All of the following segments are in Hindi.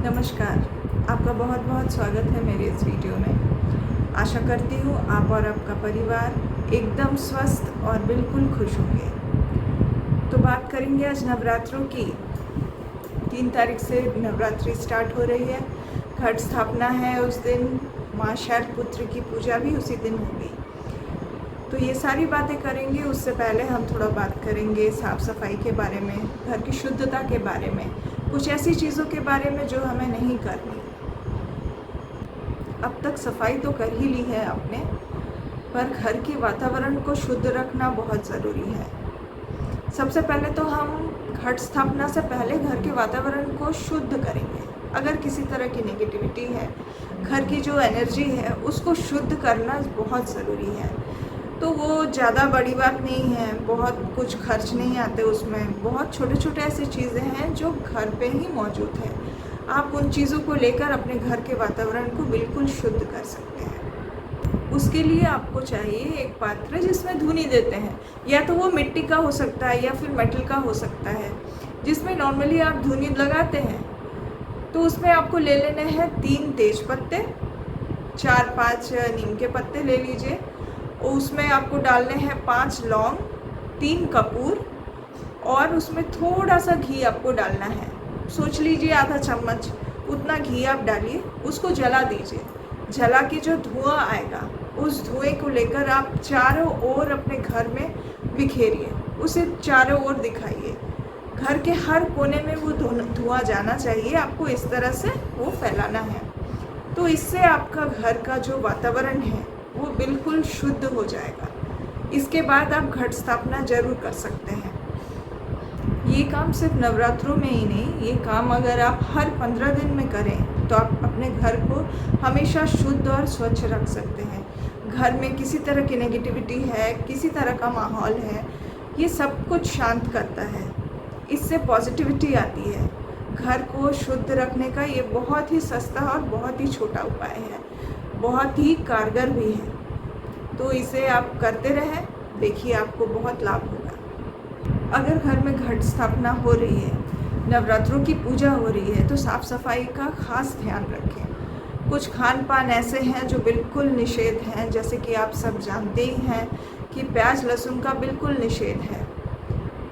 नमस्कार, आपका बहुत बहुत स्वागत है मेरे इस वीडियो में। आशा करती हूँ आप और आपका परिवार एकदम स्वस्थ और बिल्कुल खुश होंगे। तो बात करेंगे आज नवरात्रों की। 3 तारीख से नवरात्रि स्टार्ट हो रही है। घट स्थापना है उस दिन, माँ शैलपुत्री की पूजा भी उसी दिन होगी। तो ये सारी बातें करेंगे। उससे पहले हम थोड़ा बात करेंगे साफ़ सफाई के बारे में, घर की शुद्धता के बारे में, कुछ ऐसी चीज़ों के बारे में जो हमें नहीं करनी। अब तक सफाई तो कर ही ली है आपने, पर घर के वातावरण को शुद्ध रखना बहुत ज़रूरी है। सबसे पहले तो हम घट स्थापना से पहले घर के वातावरण को शुद्ध करेंगे। अगर किसी तरह की नेगेटिविटी है, घर की जो एनर्जी है उसको शुद्ध करना बहुत ज़रूरी है। तो वो ज़्यादा बड़ी बात नहीं है, बहुत कुछ खर्च नहीं आते उसमें। बहुत छोटे छोटे ऐसी चीज़ें हैं जो घर पे ही मौजूद है। आप उन चीज़ों को लेकर अपने घर के वातावरण को बिल्कुल शुद्ध कर सकते हैं। उसके लिए आपको चाहिए एक पात्र जिसमें धूनी देते हैं, या तो वो मिट्टी का हो सकता है या फिर मेटल का हो सकता है, जिसमें नॉर्मली आप धूनी लगाते हैं। तो उसमें आपको ले लेने हैं 3 तेज पत्ते, 4-5 नीम के पत्ते ले लीजिए। उसमें आपको डालने हैं 5 लौंग, 3 कपूर, और उसमें थोड़ा सा घी आपको डालना है। सोच लीजिए आधा चम्मच उतना घी आप डालिए। उसको जला दीजिए। जला के जो धुआं आएगा उस धुएं को लेकर आप चारों ओर अपने घर में बिखेरिए, उसे चारों ओर दिखाइए। घर के हर कोने में वो धुआं जाना चाहिए। आपको इस तरह से वो फैलाना है। तो इससे आपका घर का जो वातावरण है वो बिल्कुल शुद्ध हो जाएगा। इसके बाद आप घट स्थापना जरूर कर सकते हैं। ये काम सिर्फ नवरात्रों में ही नहीं, ये काम अगर आप हर 15 दिन में करें तो आप अपने घर को हमेशा शुद्ध और स्वच्छ रख सकते हैं। घर में किसी तरह की नेगेटिविटी है, किसी तरह का माहौल है, ये सब कुछ शांत करता है। इससे पॉजिटिविटी आती है। घर को शुद्ध रखने का ये बहुत ही सस्ता और बहुत ही छोटा उपाय है, बहुत ही कारगर भी है। तो इसे आप करते रहें, देखिए आपको बहुत लाभ होगा। अगर घर में घट स्थापना हो रही है, नवरात्रों की पूजा हो रही है, तो साफ़ सफाई का खास ध्यान रखें। कुछ खान पान ऐसे हैं जो बिल्कुल निषेध हैं, जैसे कि आप सब जानते ही हैं कि प्याज लहसुन का बिल्कुल निषेध है।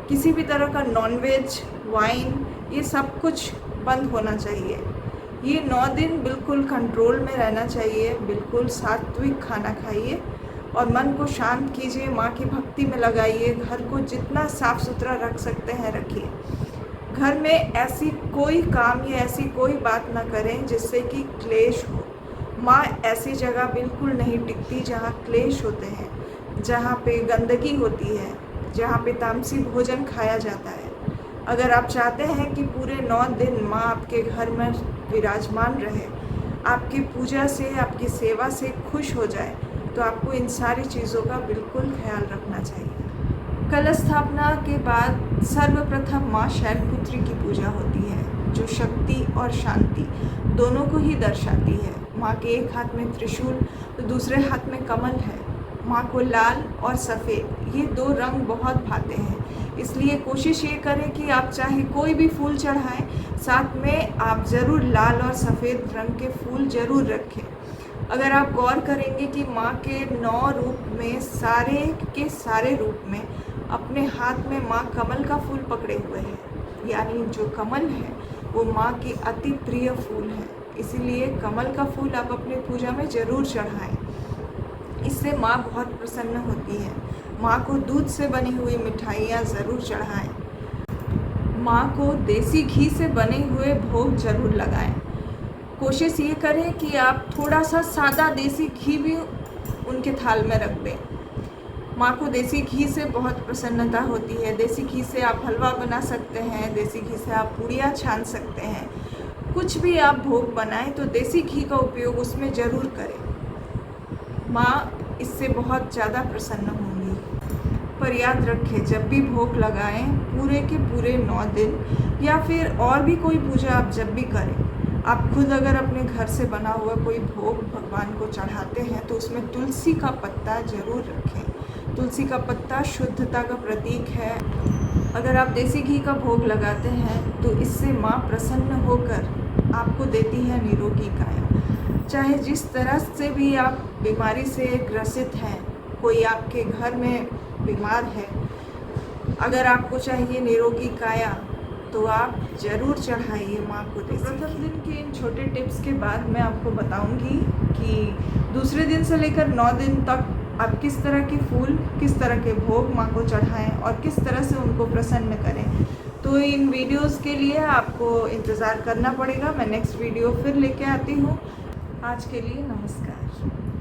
किसी भी तरह का नॉनवेज, वाइन, ये सब कुछ बंद होना चाहिए। ये 9 दिन बिल्कुल कंट्रोल में रहना चाहिए। बिल्कुल सात्विक खाना खाइए और मन को शांत कीजिए, माँ की भक्ति में लगाइए। घर को जितना साफ़ सुथरा रख सकते हैं रखिए। घर में ऐसी कोई काम या ऐसी कोई बात ना करें जिससे कि क्लेश हो। माँ ऐसी जगह बिल्कुल नहीं टिकती जहाँ क्लेश होते हैं, जहाँ पे गंदगी होती है, जहाँ पे तामसी भोजन खाया जाता है। अगर आप चाहते हैं कि पूरे 9 दिन माँ आपके घर में विराजमान रहे, आपकी पूजा से, आपकी सेवा से खुश हो जाए, तो आपको इन सारी चीज़ों का बिल्कुल ख्याल रखना चाहिए। कलश स्थापना के बाद सर्वप्रथम माँ शैलपुत्री की पूजा होती है, जो शक्ति और शांति दोनों को ही दर्शाती है। माँ के एक हाथ में त्रिशूल तो दूसरे हाथ में कमल है। माँ को लाल और सफ़ेद, ये 2 रंग बहुत भाते हैं। इसलिए कोशिश ये करें कि आप चाहे कोई भी फूल चढ़ाएं, साथ में आप ज़रूर लाल और सफ़ेद रंग के फूल ज़रूर रखें। अगर आप गौर करेंगे कि माँ के 9 रूप में सारे के सारे रूप में अपने हाथ में माँ कमल का फूल पकड़े हुए हैं, यानी जो कमल है वो माँ की अति प्रिय फूल है। इसीलिए कमल का फूल आप अपनी पूजा में ज़रूर चढ़ाएं। इससे माँ बहुत प्रसन्न होती है। माँ को दूध से बनी हुई मिठाइयाँ ज़रूर चढ़ाएं। माँ को देसी घी से बने हुए भोग ज़रूर लगाएं। कोशिश ये करें कि आप थोड़ा सा सादा देसी घी भी उनके थाल में रख दें। माँ को देसी घी से बहुत प्रसन्नता होती है। देसी घी से आप हलवा बना सकते हैं, देसी घी से आप पूड़ियाँ छान सकते हैं। कुछ भी आप भोग बनाएं तो देसी घी का उपयोग उसमें ज़रूर करें। माँ इससे बहुत ज़्यादा प्रसन्न होंगी। पर याद रखें, जब भी भोग लगाएं, पूरे के पूरे 9 दिन या फिर और भी कोई पूजा आप जब भी करें, आप खुद अगर अपने घर से बना हुआ कोई भोग भगवान को चढ़ाते हैं तो उसमें तुलसी का पत्ता ज़रूर रखें। तुलसी का पत्ता शुद्धता का प्रतीक है। अगर आप देसी घी का भोग लगाते हैं तो इससे माँ प्रसन्न होकर आपको देती है निरोगी काया। चाहे जिस तरह से भी आप बीमारी से ग्रसित हैं, कोई आपके घर में बीमार है, अगर आपको चाहिए निरोगी काया तो आप ज़रूर चढ़ाइए माँ को देसी घी। प्रथम दिन के इन छोटे टिप्स के बाद मैं आपको बताऊंगी कि दूसरे दिन से लेकर 9 दिन तक आप किस तरह के फूल, किस तरह के भोग माँ को चढ़ाएं और किस तरह से उनको प्रसन्न करें। तो इन वीडियोस के लिए आपको इंतज़ार करना पड़ेगा। मैं नेक्स्ट वीडियो फिर लेके आती हूँ। आज के लिए नमस्कार।